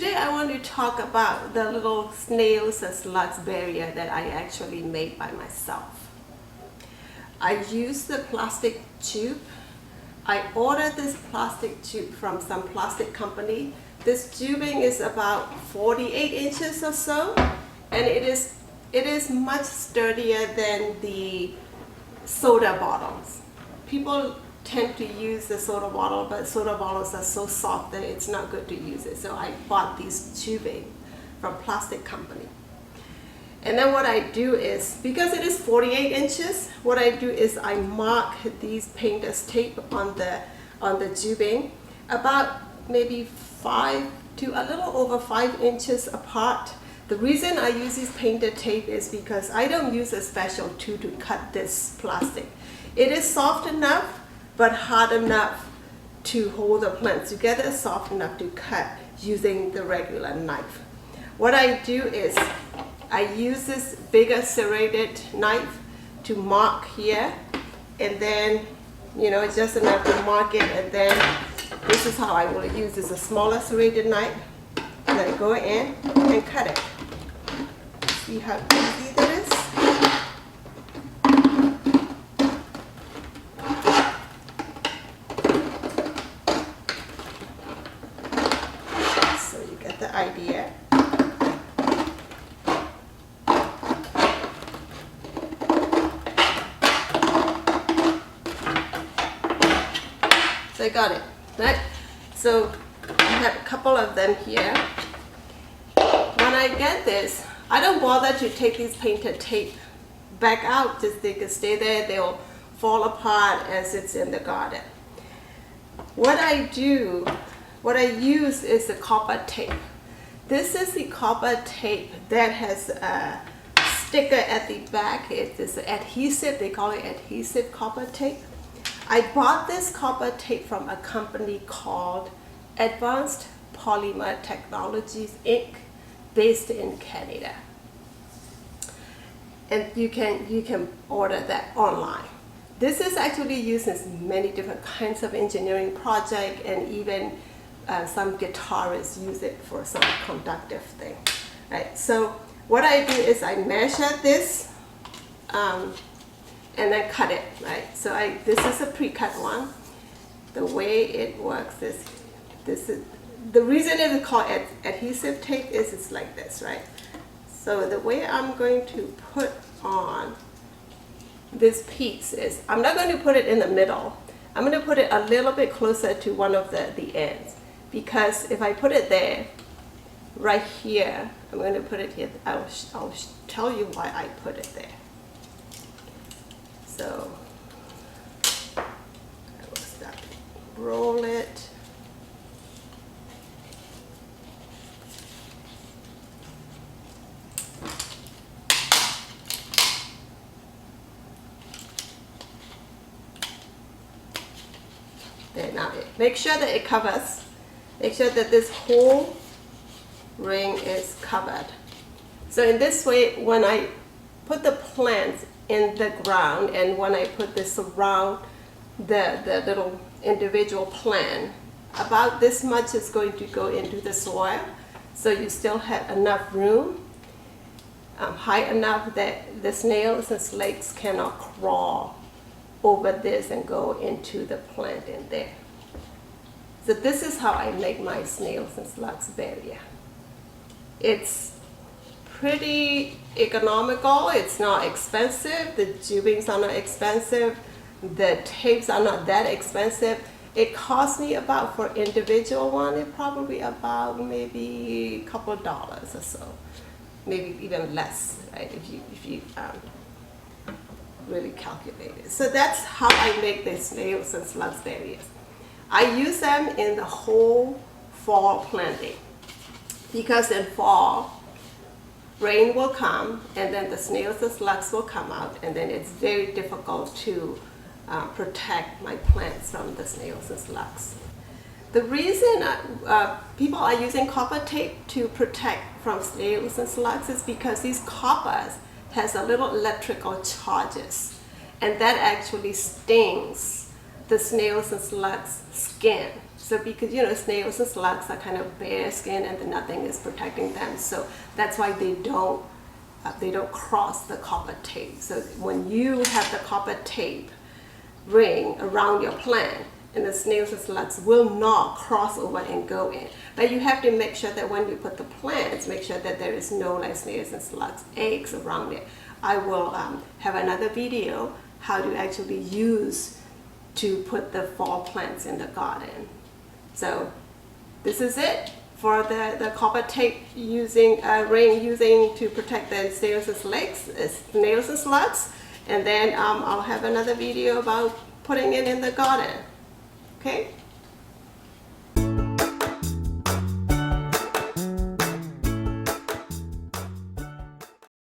Today I want to talk about the little snails and slugs barrier that I actually made by myself. I used the plastic tube. I ordered this plastic tube from some plastic company. This tubing is about 48 inches or so, and it is much sturdier than the soda bottles. People tend to use the soda bottle, but soda bottles are so soft that it's not good to use it. So I bought these tubing from plastic company. And then what I do is, because it is 48 inches, what I do is I mark these painter's tape on the tubing about maybe 5 to a little over 5 inches apart. The reason I use this painted tape is because I don't use a special tool to cut this plastic. It is soft enough, but hard enough to hold the plant together, soft enough to cut using the regular knife. What I do is I use this bigger serrated knife to mark here, and then, just enough to mark it, and then this is how I will use this, a smaller serrated knife, and then go in and cut it. See how easy that is? So you get the idea. So I got it, right? So I have a couple of them here. When I get this, I don't bother to take these painted tape back out, just they can stay there, they'll fall apart as it's in the garden. What I use is the copper tape. This is the copper tape that has a sticker at the back. It is adhesive, they call it adhesive copper tape. I bought this copper tape from a company called Advanced Polymer Technologies Inc., based in Canada. And you can order that online. This is actually used in many different kinds of engineering projects, and even some guitarists use it for some conductive thing. Right? So what I do is I measure this and then cut it, right? So this is a pre-cut one. The way it works is, the reason it is called adhesive tape is it's like this, right? So the way I'm going to put on this piece is, I'm not going to put it in the middle. I'm going to put it a little bit closer to one of the ends, because if I put it there, right here, I'm going to put it here. I'll tell you why I put it there. So I will start to roll it. There, now make sure that it covers. Make sure that this whole ring is covered. So in this way, when I put the plants in the ground, and when I put this around the little individual plant, about this much is going to go into the soil, so you still have enough room, high enough that the snails and slugs cannot crawl over this and go into the plant in there. So this is how I make my snails and slugs barrier. It's pretty economical, it's not expensive, the tubings are not expensive, the tapes are not that expensive. It cost me about, for individual one, it probably about maybe a couple of dollars or so, maybe even less, right, if you really calculate it. So that's how I make the snails and slugs barriers. I use them in the whole fall planting, because in fall, rain will come, and then the snails and slugs will come out, and then it's very difficult to protect my plants from the snails and slugs. The reason people are using copper tape to protect from snails and slugs is because these coppers has a little electrical charges, and that actually stings the snails and slugs' skin. So because snails and slugs are kind of bare skin and then nothing is protecting them, so that's why they don't cross the copper tape. So when you have the copper tape ring around your plant, and the snails and slugs will not cross over and go in. But you have to make sure that when you put the plants, make sure that there is no snails and slugs eggs around it. I will have another video how to actually use to put the fall plants in the garden. So this is it for the copper tape ring using to protect the snails and slugs. And then I'll have another video about putting it in the garden. Okay?